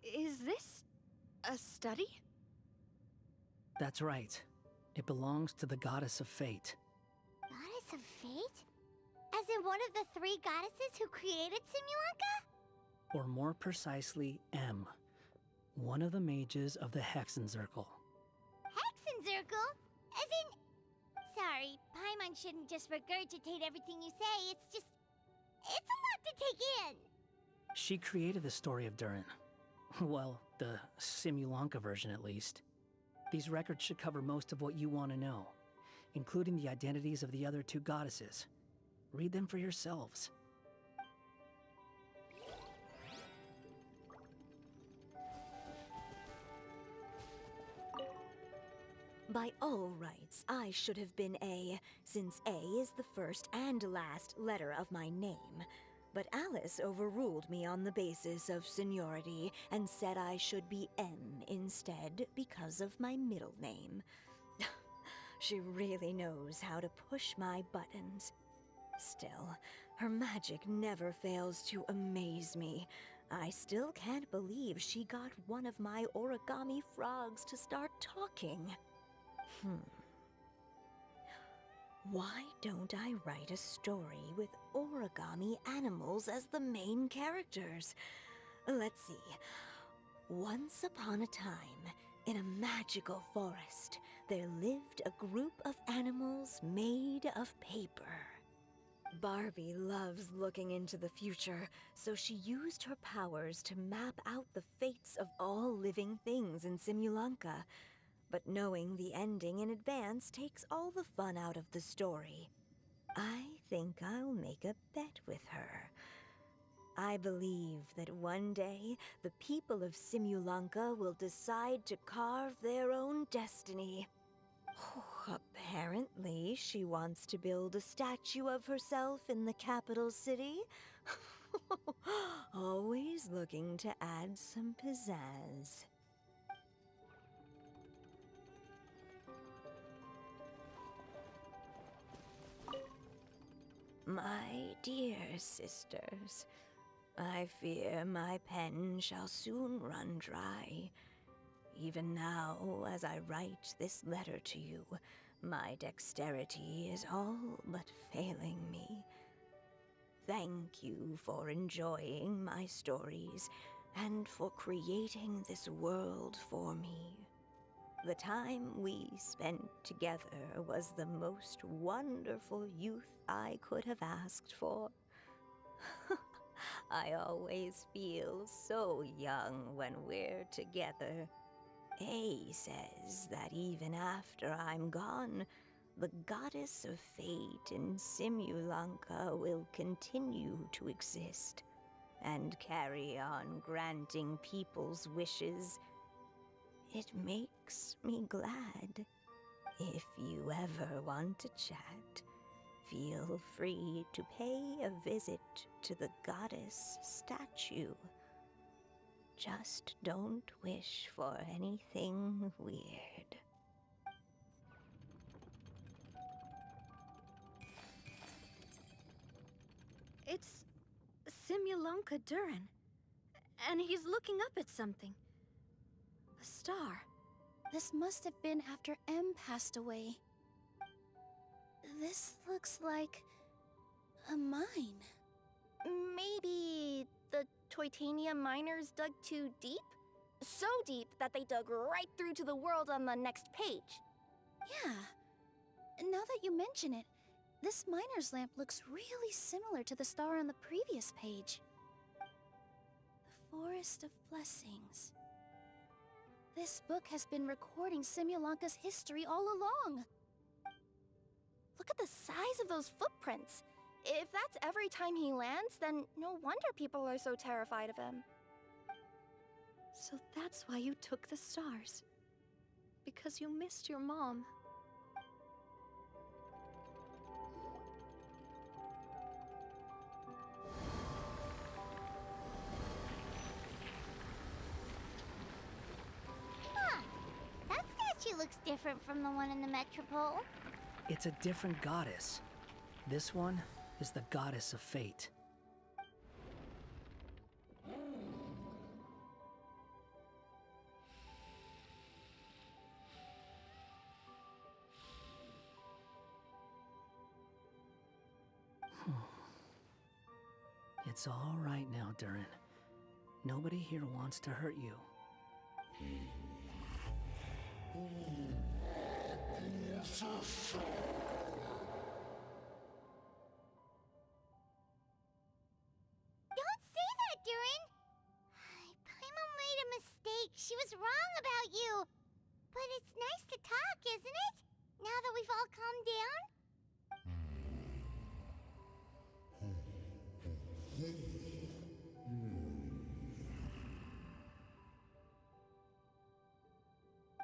Is this a study? That's right. It belongs to the goddess of fate. Goddess of fate? As in one of the three goddesses who created Simulanka? Or more precisely, M. One of the mages of the Hexenzirkel. Hexenzirkel? As in... Sorry, Paimon shouldn't just regurgitate everything you say, it's just... It's a lot to take in! She created the story of Durin. Well, the Simulanka version at least. These records should cover most of what you want to know, including the identities of the other two goddesses. Read them for yourselves. By all rights, I should have been A, since A is the first and last letter of my name. But Alice overruled me on the basis of seniority and said I should be M instead because of my middle name. She really knows how to push my buttons. Still, her magic never fails to amaze me. I still can't believe she got one of my origami frogs to start talking. Why don't I write a story with origami animals as the main characters? Let's see. Once upon a time, in a magical forest, there lived a group of animals made of paper. Barbie loves looking into the future, so she used her powers to map out the fates of all living things in Simulanka. But knowing the ending in advance takes all the fun out of the story. I think I'll make a bet with her. I believe that one day the people of Simulanka will decide to carve their own destiny. Apparently, she wants to build a statue of herself in the capital city. Always looking to add some pizzazz. My dear sisters, I fear my pen shall soon run dry. Even now, as I write this letter to you, my dexterity is all but failing me. Thank you for enjoying my stories and for creating this world for me. The time we spent together was the most wonderful youth I could have asked for. I always feel so young when we're together. A says that even after I'm gone, the goddess of fate in Simulanka will continue to exist and carry on granting people's wishes. It makes me glad. If you ever want to chat, feel free to pay a visit to the goddess statue. Just don't wish for anything weird. It's Simulanka Durin. And he's looking up at something. A star. This must have been after M passed away. This looks like a mine. Maybe the Toitania miners dug too deep? So deep that they dug right through to the world on the next page. Yeah. Now that you mention it, this miner's lamp looks really similar to the star on the previous page. The Forest of Blessings. This book has been recording Simulanka's history all along. Look at the size of those footprints. If that's every time he lands, then no wonder people are so terrified of him. So that's why you took the stars. Because you missed your mom. She looks different from the one in the Metropole. It's a different goddess. This one is the goddess of fate. It's all right now, Durin. Nobody here wants to hurt you. Don't say that, Durin! Paimon made a mistake. She was wrong about you. But it's nice to talk, isn't it? Now that we've all calmed down?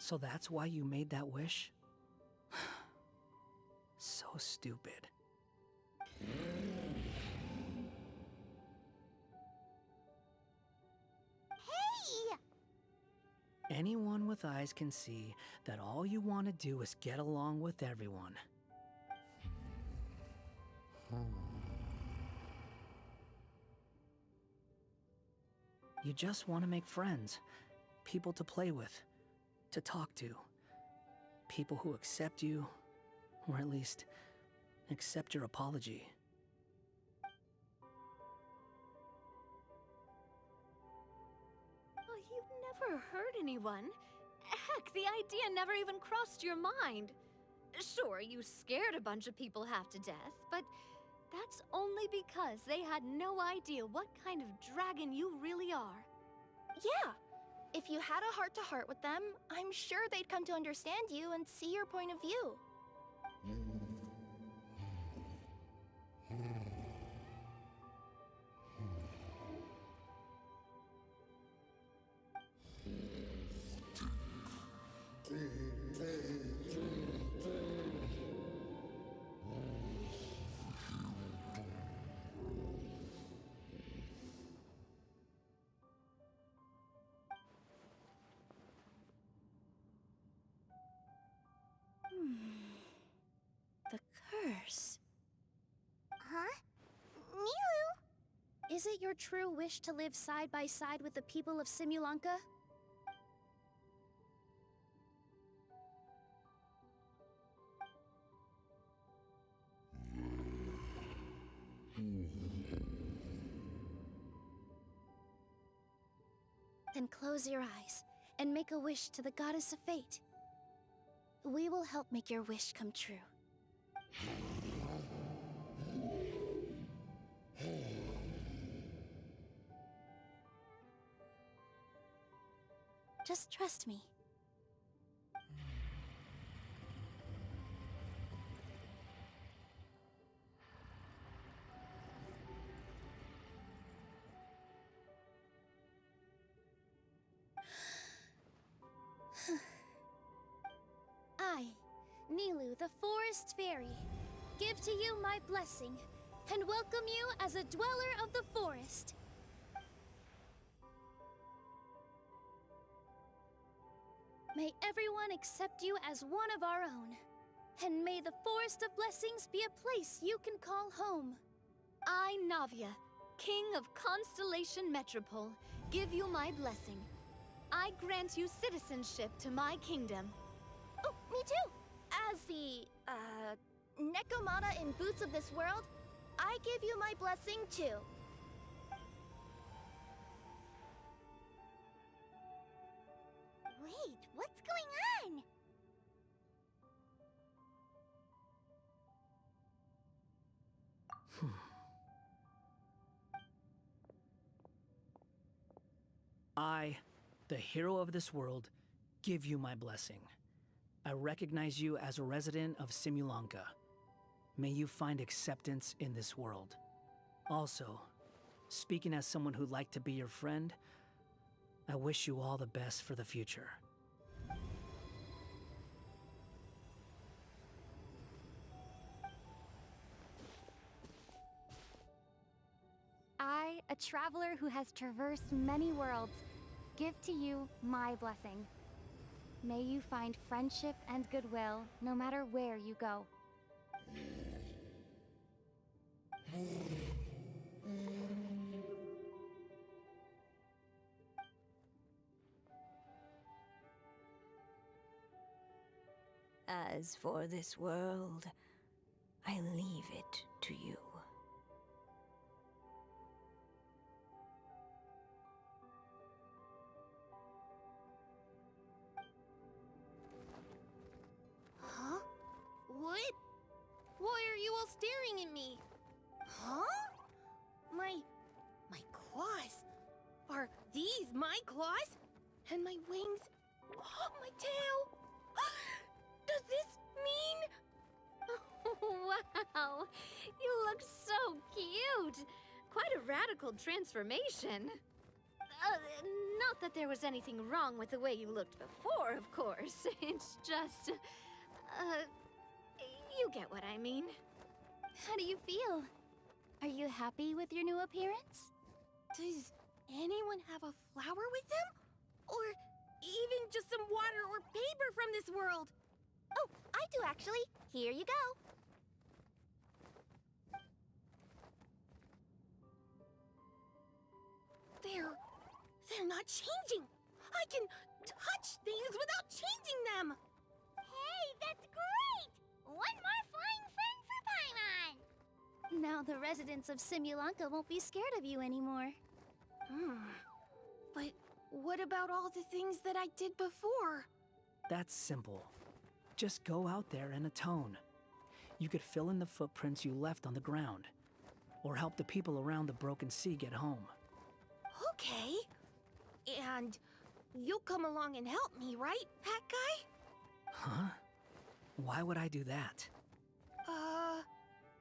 So that's why you made that wish? So stupid. Hey! Anyone with eyes can see that all you want to do is get along with everyone. You just want to make friends, people to play with, to talk to, people who accept you, or at least accept your apology. Oh, you never hurt anyone. Heck, the idea never even crossed your mind. Sure, you scared a bunch of people half to death, but that's only because they had no idea what kind of dragon you really are. Yeah. If you had a heart-to-heart with them, I'm sure they'd come to understand you and see your point of view. The curse. Huh? Nilu? Is it your true wish to live side by side with the people of Simulanka? Then close your eyes and make a wish to the Goddess of Fate. We will help make your wish come true. Just trust me. I, Nilu, the Forest Fairy, give to you my blessing and welcome you as a dweller of the forest. May everyone accept you as one of our own, and may the Forest of Blessings be a place you can call home. I, Navia, King of Constellation Metropole, give you my blessing. I grant you citizenship to my kingdom. Oh, me too! As the, Nekomata in Boots of this world, I give you my blessing too. Wait, what's going on? I, the hero of this world, give you my blessing. I recognize you as a resident of Simulanka. May you find acceptance in this world. Also, speaking as someone who'd like to be your friend, I wish you all the best for the future. I, a traveler who has traversed many worlds, give to you my blessing. May you find friendship and goodwill no matter where you go. As for this world, I leave it to you. my claws and my wings. Oh, my tail. Does this mean... Wow, you look so cute. Quite a radical transformation. Not that there was anything wrong with the way you looked before, of course. It's just, you get what I mean. How do you feel? Are you happy with your new appearance? Does anyone have a flower with them? Or even just some water or paper from this world? Oh, I do actually. Here you go. They're not changing. I can touch things without changing them. Hey, that's great! One more flying friend for Paimon! Now the residents of Simulanka won't be scared of you anymore. But what about all the things that I did before? That's simple. Just go out there and atone. You could fill in the footprints you left on the ground, or help the people around the broken sea get home. Okay. And you'll come along and help me, right, Hat Guy? Huh? Why would I do that?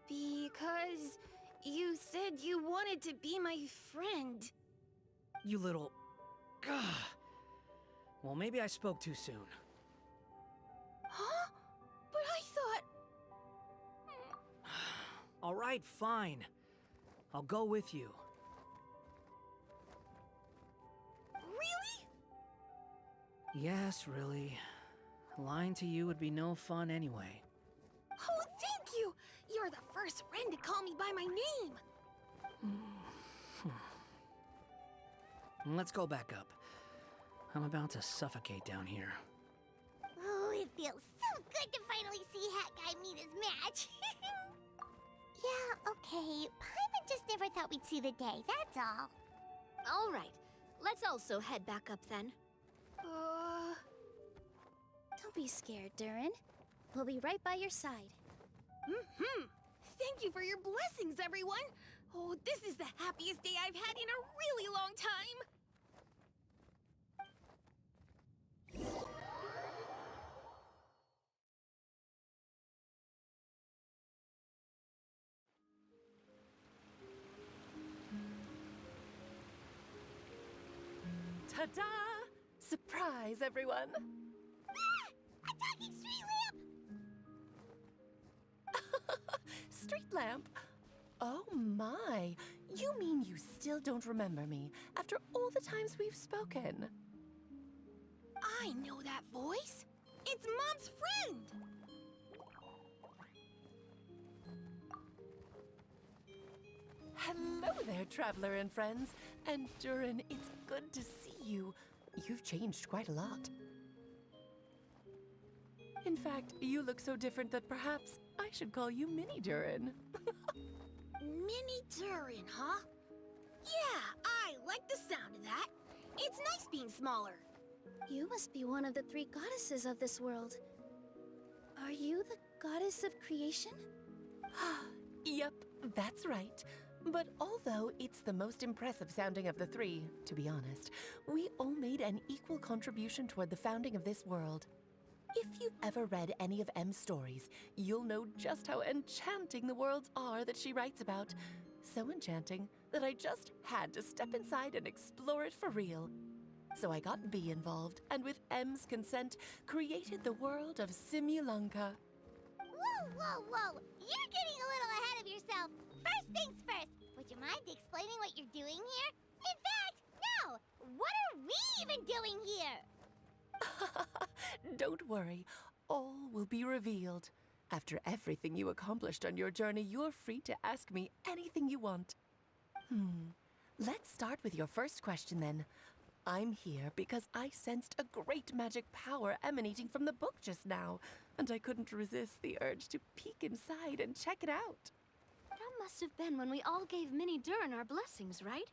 Because you said you wanted to be my friend. You little... Gah. Well, maybe I spoke too soon. Huh? But I thought... All right, fine. I'll go with you. Really? Yes, really. Lying to you would be no fun anyway. Oh, thank you! You're the first friend to call me by my name! Let's go back up. I'm about to suffocate down here. Oh, it feels so good to finally see Hat Guy meet his match. Yeah, okay. Paimon just never thought we'd see the day, that's all. All right, let's also head back up then. Don't be scared, Durin. We'll be right by your side. Thank you for your blessings, everyone! Oh, this is the happiest day I've had in a really long time! Ta-da! Surprise, everyone! Ah! A talking street lamp! Street lamp? Oh my! You mean you still don't remember me after all the times we've spoken? I know that voice! It's Mom's friend! Hello there, traveler and friends. And Durin, it's good to see you. You've changed quite a lot. In fact, you look so different that perhaps I should call you Mini Durin. Mini Durin, huh? Yeah, I like the sound of that. It's nice being smaller. You must be one of the 3 goddesses of this world. Are you the goddess of creation? Yep, that's right. But although it's the most impressive sounding of the 3, to be honest, we all made an equal contribution toward the founding of this world. If you've ever read any of M's stories, you'll know just how enchanting the worlds are that she writes about. So enchanting that I just had to step inside and explore it for real. So I got B involved, and with M's consent, created the world of Simulanka. Whoa, whoa, whoa! You're getting a little ahead of yourself. First things first, would you mind explaining what you're doing here? In fact, no! What are we even doing here? Don't worry, all will be revealed. After everything you accomplished on your journey, you're free to ask me anything you want. Let's start with your first question then. I'm here because I sensed a great magic power emanating from the book just now, and I couldn't resist the urge to peek inside and check it out. That must have been when we all gave Mini Durin our blessings, right?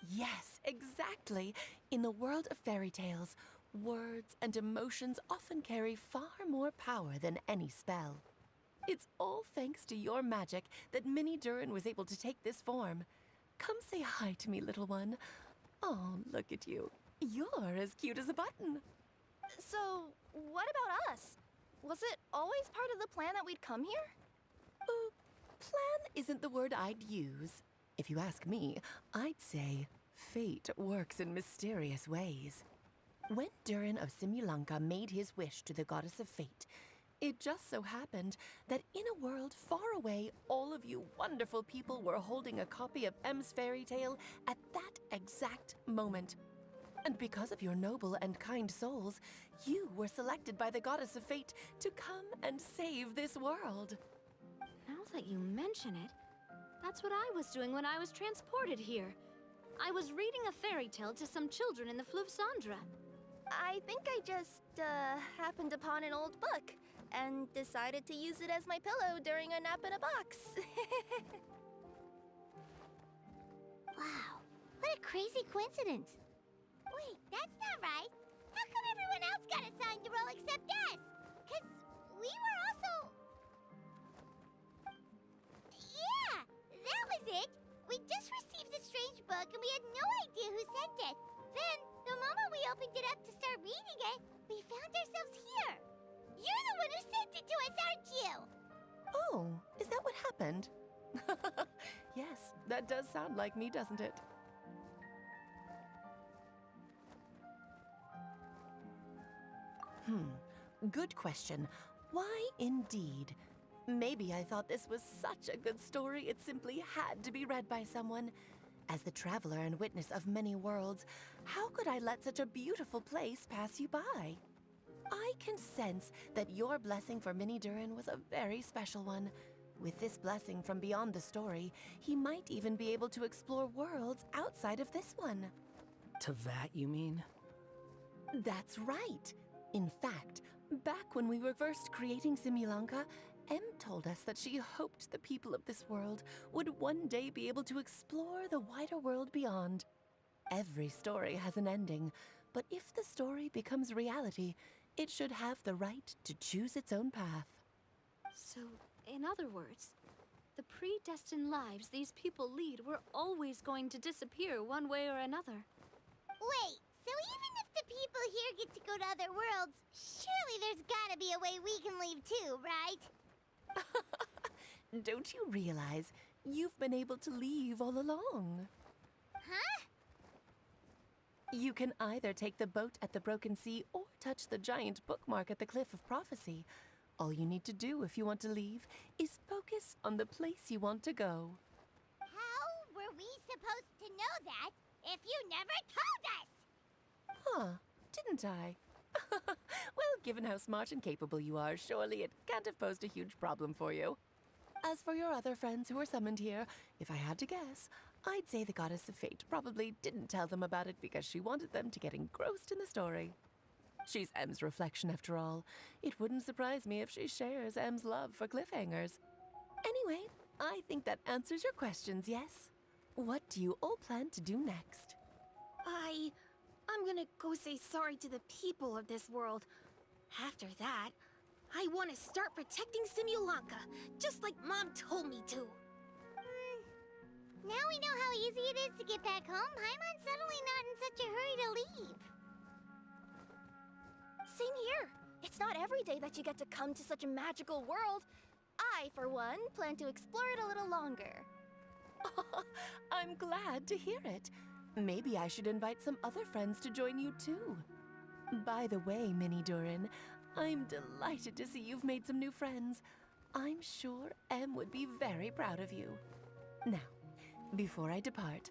Yes, exactly. In the world of fairy tales, words and emotions often carry far more power than any spell. It's all thanks to your magic that Mini Durin was able to take this form. Come say hi to me, little one. Oh, look at you. You're as cute as a button. So, what about us? Was it always part of the plan that we'd come here? Plan isn't the word I'd use. If you ask me, I'd say fate works in mysterious ways. When Durin of Simulanka made his wish to the goddess of fate, it just so happened that in a world far away, all of you wonderful people were holding a copy of M's fairy tale at that exact moment. And because of your noble and kind souls, you were selected by the goddess of fate to come and save this world. Now that you mention it, that's what I was doing when I was transported here. I was reading a fairy tale to some children in the Fleuve Cendra. I think I just, happened upon an old book and decided to use it as my pillow during a nap in a box. Wow, what a crazy coincidence. Wait, that's not right. How come everyone else got assigned the role except us? 'Cause we were also... Yeah, that was it. We just received a strange book and we had no idea who sent it. Then, the moment we opened it up to start reading it, we found ourselves here. You're the one who sent it to us, aren't you? Oh, is that what happened? Yes, that does sound like me, doesn't it? Good question. Why indeed? Maybe I thought this was such a good story it simply had to be read by someone. As the traveler and witness of many worlds, how could I let such a beautiful place pass you by? I can sense that your blessing for Mini Durin was a very special one. With this blessing from beyond the story, he might even be able to explore worlds outside of this one. Teyvat, you mean? That's right. In fact, back when we were first creating Simulanka, Em told us that she hoped the people of this world would one day be able to explore the wider world beyond. Every story has an ending, but if the story becomes reality, it should have the right to choose its own path. So, in other words, the predestined lives these people lead were always going to disappear one way or another. Wait, so even if the people here get to go to other worlds, surely there's gotta be a way we can leave too, right? Don't you realize you've been able to leave all along? Huh? You can either take the boat at the Broken Sea or touch the giant bookmark at the Cliff of Prophecy. All you need to do if you want to leave is focus on the place you want to go. How were we supposed to know that if you never told us? Huh, didn't I? Well, given how smart and capable you are, surely it can't have posed a huge problem for you. As for your other friends who were summoned here, if I had to guess, I'd say the Goddess of Fate probably didn't tell them about it because she wanted them to get engrossed in the story. She's Em's reflection, after all. It wouldn't surprise me if she shares Em's love for cliffhangers. Anyway, I think that answers your questions, yes? What do you all plan to do next? I'm gonna go say sorry to the people of this world. After that, I want to start protecting Simulanka, just like Mom told me to. Now we know how easy it is to get back home. Paimon's suddenly not in such a hurry to leave. Same here. It's not every day that you get to come to such a magical world. I, for one, plan to explore it a little longer. I'm glad to hear it. Maybe I should invite some other friends to join you too. By the way, Mini Durin, I'm delighted to see you've made some new friends. I'm sure Em would be very proud of you. Now, before I depart,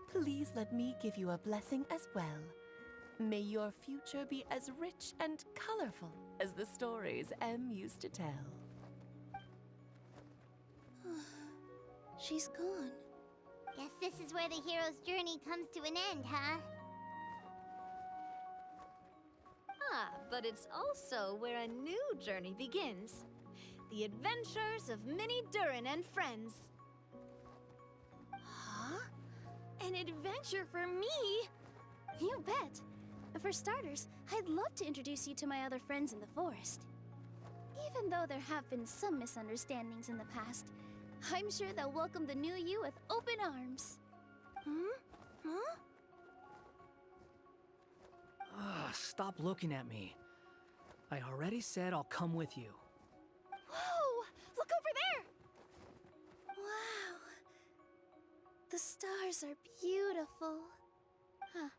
please let me give you a blessing as well. May your future be as rich and colorful as the stories Em used to tell. She's gone. Guess this is where the hero's journey comes to an end, huh? Ah, but it's also where a new journey begins. The adventures of Mini Durin and friends. Huh? An adventure for me? You bet. For starters, I'd love to introduce you to my other friends in the forest. Even though there have been some misunderstandings in the past, I'm sure they'll welcome the new you with open arms. Huh? Stop looking at me. I already said I'll come with you. Whoa! Look over there! Wow. The stars are beautiful. Huh.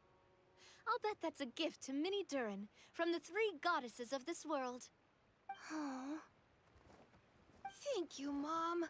I'll bet that's a gift to Minnie Durin from the 3 goddesses of this world. Oh. Thank you, Mom.